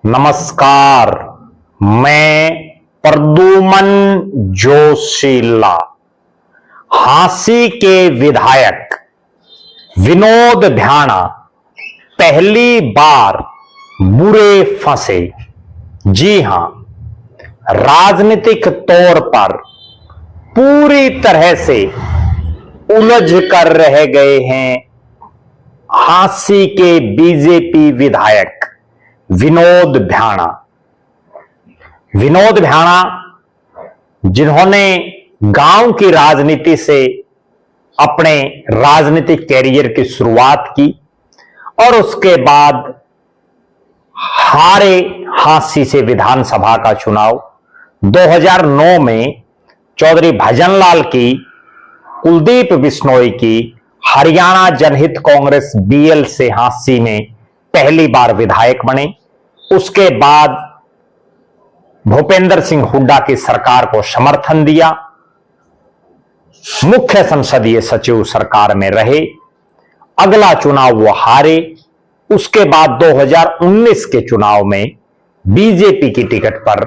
नमस्कार, मैं प्रद्युमन जोशीला हांसी के विधायक विनोद भ्याणा पहली बार बुरे फंसे। जी हां, राजनीतिक तौर पर पूरी तरह से उलझ कर रह गए हैं हांसी के बीजेपी विधायक विनोद भ्याणा। विनोद भ्याणा जिन्होंने गांव की राजनीति से अपने राजनीतिक कैरियर की शुरुआत की और उसके बाद हारे हांसी से विधानसभा का चुनाव 2009 में चौधरी भजनलाल की, कुलदीप बिश्नोई की हरियाणा जनहित कांग्रेस बीएल से हांसी में पहली बार विधायक बने। उसके बाद भूपेंद्र सिंह हुड्डा की सरकार को समर्थन दिया, मुख्य संसदीय सचिव सरकार में रहे। अगला चुनाव वो हारे। उसके बाद 2019 के चुनाव में बीजेपी की टिकट पर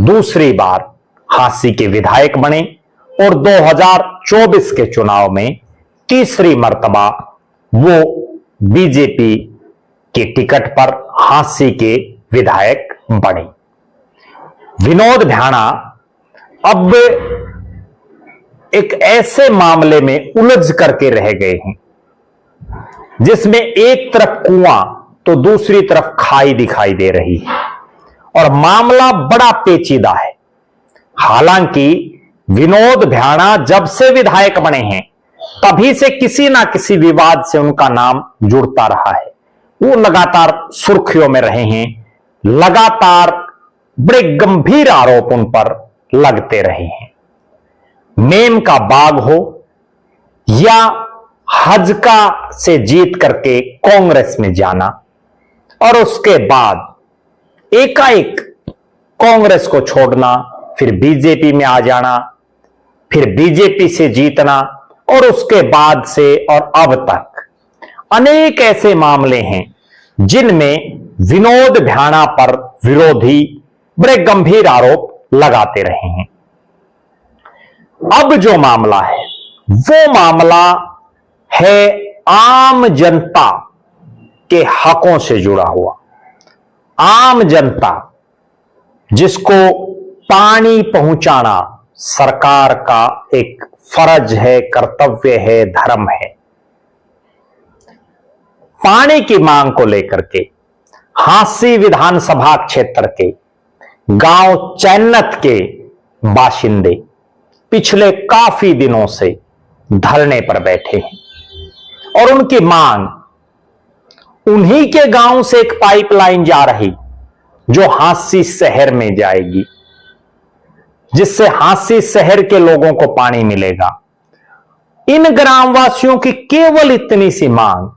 दूसरी बार हांसी के विधायक बने और 2024 के चुनाव में तीसरी मर्तबा वो बीजेपी की टिकट पर हांसी के विधायक बने। विनोद भ्याणा अब एक ऐसे मामले में उलझ करके रह गए हैं जिसमें एक तरफ कुआं तो दूसरी तरफ खाई दिखाई दे रही है और मामला बड़ा पेचीदा है। हालांकि विनोद भ्याणा जब से विधायक बने हैं तभी से किसी ना किसी विवाद से उनका नाम जुड़ता रहा है। वो लगातार सुर्खियों में रहे हैं, लगातार बड़े गंभीर आरोप उन पर लगते रहे हैं। मेम का बाग हो या हजका से जीत करके कांग्रेस में जाना और उसके बाद एकाएक कांग्रेस को छोड़ना, फिर बीजेपी में आ जाना, फिर बीजेपी से जीतना और उसके बाद से और अब तक अनेक ऐसे मामले हैं जिनमें विनोद भ्याणा पर विरोधी बड़े गंभीर आरोप लगाते रहे हैं। अब जो मामला है वो मामला है आम जनता के हकों से जुड़ा हुआ। आम जनता जिसको पानी पहुंचाना सरकार का एक फर्ज है, कर्तव्य है, धर्म है। पानी की मांग को लेकर के हांसी विधानसभा क्षेत्र के गांव चैन्नत के बाशिंदे पिछले काफी दिनों से धरने पर बैठे हैं और उनकी मांग, उन्हीं के गांव से एक पाइपलाइन जा रही जो हांसी शहर में जाएगी, जिससे हांसी शहर के लोगों को पानी मिलेगा। इन ग्रामवासियों की केवल इतनी सी मांग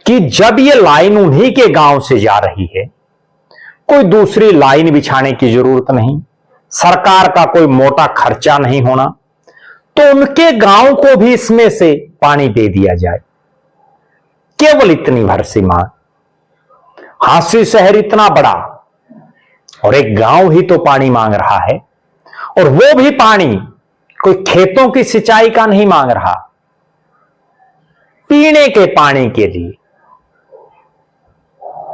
कि जब ये लाइन उन्हीं के गांव से जा रही है, कोई दूसरी लाइन बिछाने की जरूरत नहीं, सरकार का कोई मोटा खर्चा नहीं होना, तो उनके गांव को भी इसमें से पानी दे दिया जाए। केवल इतनी भर सी मांग। हांसी शहर इतना बड़ा और एक गांव ही तो पानी मांग रहा है, और वो भी पानी कोई खेतों की सिंचाई का नहीं मांग रहा, पीने के पानी के लिए।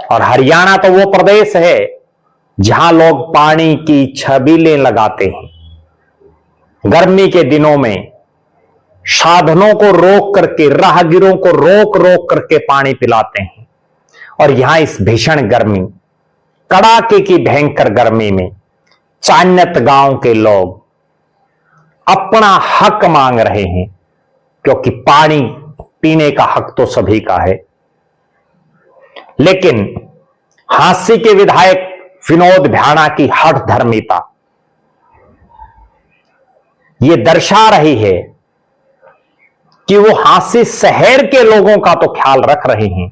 और हरियाणा तो वो प्रदेश है जहां लोग पानी की छबीलें लगाते हैं। गर्मी के दिनों में साधनों को रोक करके, राहगीरों को रोक रोक करके पानी पिलाते हैं। और यहां इस भीषण गर्मी, कड़ाके की भयंकर गर्मी में चान्नत गांव के लोग अपना हक मांग रहे हैं, क्योंकि पानी पीने का हक तो सभी का है। लेकिन हांसी के विधायक विनोद भ्याणा की हठ धर्मिता यह दर्शा रही है कि वो हांसी शहर के लोगों का तो ख्याल रख रहे हैं,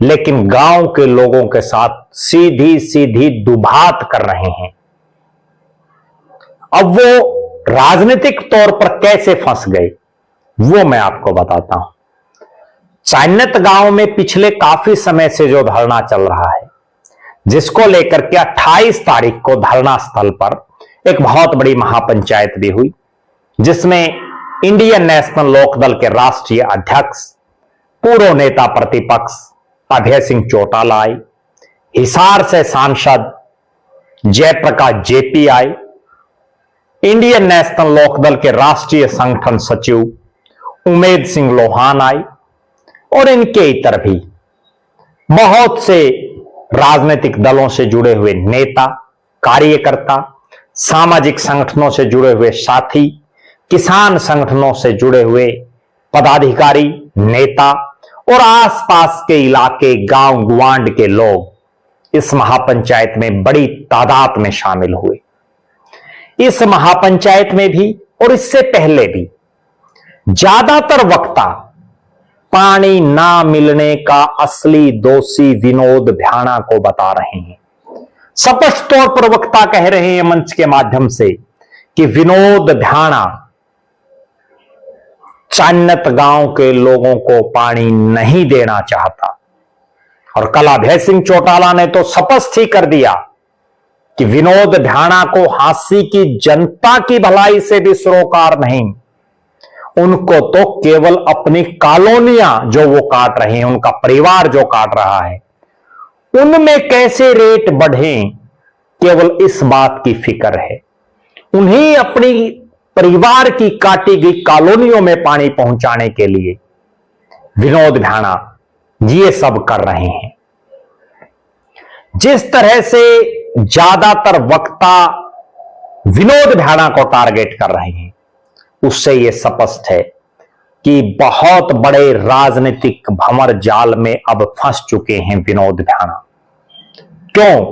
लेकिन गांव के लोगों के साथ सीधी सीधी दुभात कर रहे हैं। अब वो राजनीतिक तौर पर कैसे फंस गए वो मैं आपको बताता हूं। चान्नत गांव में पिछले काफी समय से जो धरना चल रहा है, जिसको लेकर के 28 तारीख को धरना स्थल पर एक बहुत बड़ी महापंचायत भी हुई, जिसमें इंडियन नेशनल लोकदल के राष्ट्रीय अध्यक्ष, पूर्व नेता प्रतिपक्ष अभय सिंह चौटाला आए, हिसार से सांसद जयप्रकाश जेपी आए, इंडियन नेशनल लोकदल के राष्ट्रीय संगठन सचिव उमेद सिंह लोहान आए और इनके इतर भी बहुत से राजनीतिक दलों से जुड़े हुए नेता, कार्यकर्ता, सामाजिक संगठनों से जुड़े हुए साथी, किसान संगठनों से जुड़े हुए पदाधिकारी, नेता और आसपास के इलाके, गांव गुआंड के लोग इस महापंचायत में बड़ी तादाद में शामिल हुए। इस महापंचायत में भी और इससे पहले भी ज्यादातर वक्ता पानी ना मिलने का असली दोषी विनोद भ्याणा को बता रहे हैं। स्पष्ट तौर पर वक्ता कह रहे हैं मंच के माध्यम से कि विनोद भ्याणा चान्नत गांव के लोगों को पानी नहीं देना चाहता। और कल अभय सिंह चौटाला ने तो स्पष्ट ही कर दिया कि विनोद भ्याणा को हांसी की जनता की भलाई से भी सरोकार नहीं, उनको तो केवल अपनी कॉलोनियां जो वो काट रहे हैं, उनका परिवार जो काट रहा है, उनमें कैसे रेट बढ़े, केवल इस बात की फिक्र है। उन्हें अपनी परिवार की काटी गई कॉलोनियों में पानी पहुंचाने के लिए विनोद भ्याणा ये सब कर रहे हैं। जिस तरह से ज्यादातर वक्ता विनोद भ्याणा को टारगेट कर रहे हैं, उससे यह स्पष्ट है कि बहुत बड़े राजनीतिक भंवर जाल में अब फंस चुके हैं विनोद भ्याणा। क्यों?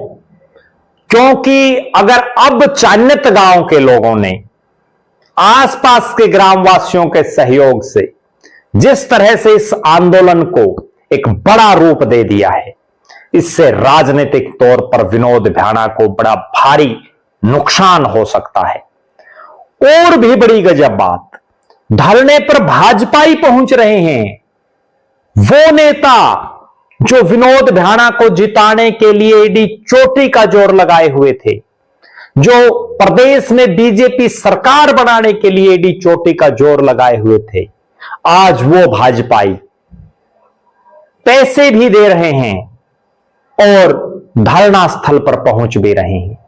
क्योंकि अगर अब चान्नत गांव के लोगों ने आसपास के ग्रामवासियों के सहयोग से जिस तरह से इस आंदोलन को एक बड़ा रूप दे दिया है, इससे राजनीतिक तौर पर विनोद भ्याणा को बड़ा भारी नुकसान हो सकता है। और भी बड़ी गजब बात, धरने पर भाजपा ही पहुंच रहे हैं। वो नेता जो विनोद भ्याणा को जिताने के लिए एडी चोटी का जोर लगाए हुए थे, जो प्रदेश में बीजेपी सरकार बनाने के लिए एडी चोटी का जोर लगाए हुए थे, आज वो भाजपाई पैसे भी दे रहे हैं और धरना स्थल पर पहुंच भी रहे हैं।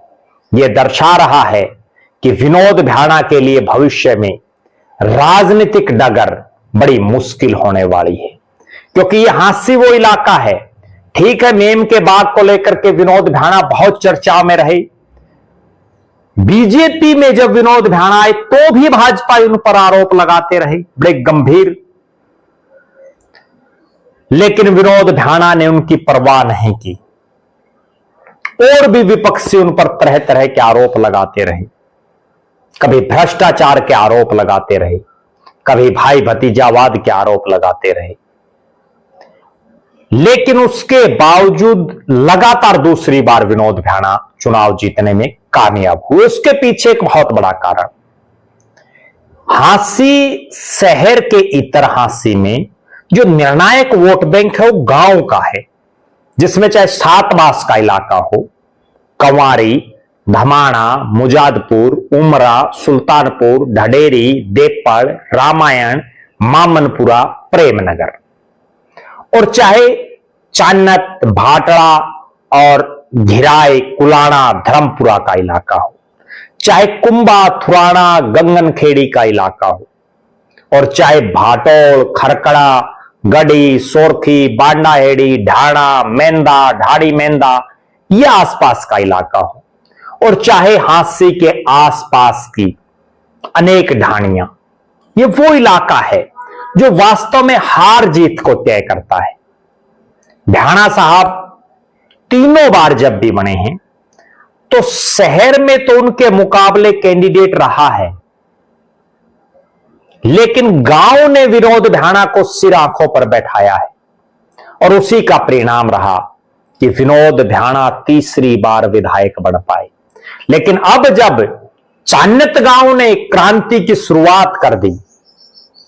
यह दर्शा रहा है कि विनोद भ्याणा के लिए भविष्य में राजनीतिक डगर बड़ी मुश्किल होने वाली है, क्योंकि यह हांसी वो इलाका है। ठीक है, मेम के बाग को लेकर के विनोद भ्याणा बहुत चर्चा में रहे। बीजेपी में जब विनोद भ्याणा आए तो भी भाजपा उन पर आरोप लगाते रहे, बड़े गंभीर, लेकिन विनोद भ्याणा ने उनकी परवाह नहीं की और भी विपक्षी उन पर तरह तरह के आरोप लगाते रहे। कभी भ्रष्टाचार के आरोप लगाते रहे, कभी भाई भतीजावाद के आरोप लगाते रहे, लेकिन उसके बावजूद लगातार दूसरी बार विनोद भ्याणा चुनाव जीतने में कामयाब हुए। उसके पीछे एक बहुत बड़ा कारण, हांसी शहर के इतर हांसी में जो निर्णायक वोट बैंक है वो गांव का है, जिसमें चाहे सातबास का इलाका हो, कंवारी, धमाणा, मुजादपुर, उमरा, सुल्तानपुर, ढडेरी, देपड़, रामायण, मामनपुरा, प्रेमनगर, और चाहे चान्नत, भाटड़ा और घिराई, कुलाणा, धर्मपुरा का इलाका हो, चाहे कुंभा, थुराना, गंगनखेड़ी का इलाका हो, और चाहे भाटोल, खरकड़ा, गढ़ी, सोरखी, बांडाहेड़ी, ढाणा, मेंदा, ढाड़ी मेंदा, यह आसपास का इलाका हो, और चाहे हांसी के आसपास की अनेक ढाणियां, ये वो इलाका है जो वास्तव में हार जीत को तय करता है। भ्याणा साहब तीनों बार जब भी बने हैं तो शहर में तो उनके मुकाबले कैंडिडेट रहा है, लेकिन गांव ने विनोद भ्याणा को सिर आंखों पर बैठाया है और उसी का परिणाम रहा कि विनोद भ्याणा तीसरी बार विधायक बन पाए। लेकिन अब जब चान्नत गांव ने क्रांति की शुरुआत कर दी,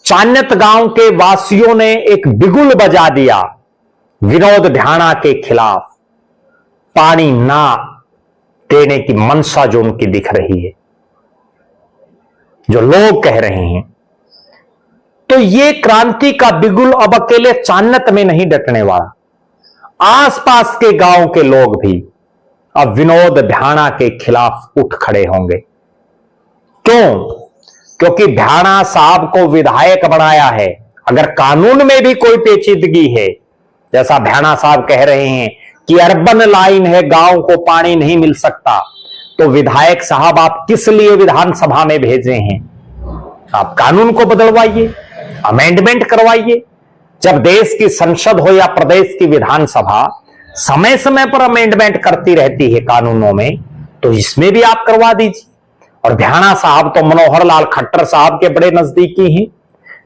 चान्नत गांव के वासियों ने एक बिगुल बजा दिया विनोद भ्याणा के खिलाफ, पानी ना देने की मंशा जो उनकी दिख रही है, जो लोग कह रहे हैं, तो ये क्रांति का बिगुल अब अकेले चान्नत में नहीं डटने वाला। आसपास के गांव के लोग भी अब विनोद भ्याणा के खिलाफ उठ खड़े होंगे। क्यों? क्योंकि भ्याणा साहब को विधायक बनाया है। अगर कानून में भी कोई पेचीदगी है, जैसा भ्याणा साहब कह रहे हैं कि अर्बन लाइन है, गांव को पानी नहीं मिल सकता, तो विधायक साहब आप किस लिए विधानसभा में भेजे हैं? आप कानून को बदलवाइए, अमेंडमेंट करवाइए। जब देश की संसद हो या प्रदेश की विधानसभा समय समय पर अमेंडमेंट करती रहती है कानूनों में, तो इसमें भी आप करवा दीजिए। और भ्याणा साहब तो मनोहर लाल खट्टर साहब के बड़े नजदीकी हैं,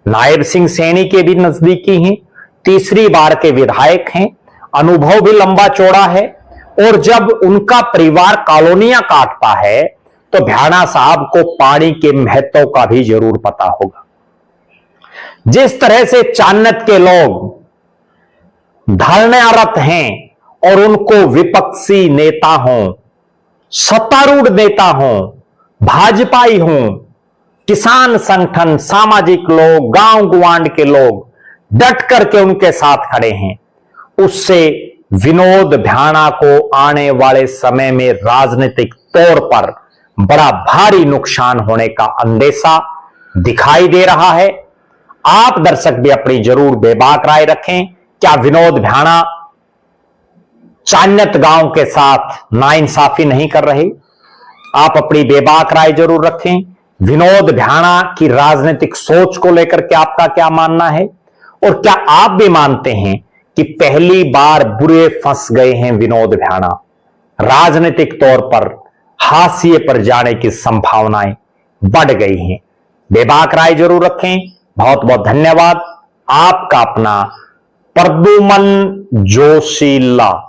नायब सिंह सैनी के भी नजदीकी हैं, तीसरी बार के विधायक हैं, अनुभव भी लंबा चौड़ा है। और जब उनका परिवार कॉलोनियां काटता है तो भ्याणा साहब को पानी के महत्व का भी जरूर पता होगा। जिस तरह से चान्नत के लोग धरनारत हैं और उनको विपक्षी नेता हों, सत्तारूढ़ नेता हों, भाजपाई हों, किसान संगठन, सामाजिक लोग, गांव गुआंड के लोग डट करके उनके साथ खड़े हैं, उससे विनोद भ्याणा को आने वाले समय में राजनीतिक तौर पर बड़ा भारी नुकसान होने का अंदेशा दिखाई दे रहा है। आप दर्शक भी अपनी जरूर बेबाक राय रखें। क्या विनोद भ्याणा चान्नत गांव के साथ नाइंसाफी नहीं कर रहे? आप अपनी बेबाक राय जरूर रखें। विनोद भ्याणा की राजनीतिक सोच को लेकर के आपका क्या मानना है? और क्या आप भी मानते हैं कि पहली बार बुरे फंस गए हैं विनोद भ्याणा, राजनीतिक तौर पर हाशिए पर जाने की संभावनाएं बढ़ गई हैं? बेबाक राय जरूर रखें। बहुत बहुत धन्यवाद। आपका अपना प्रद्युमन जोशीला।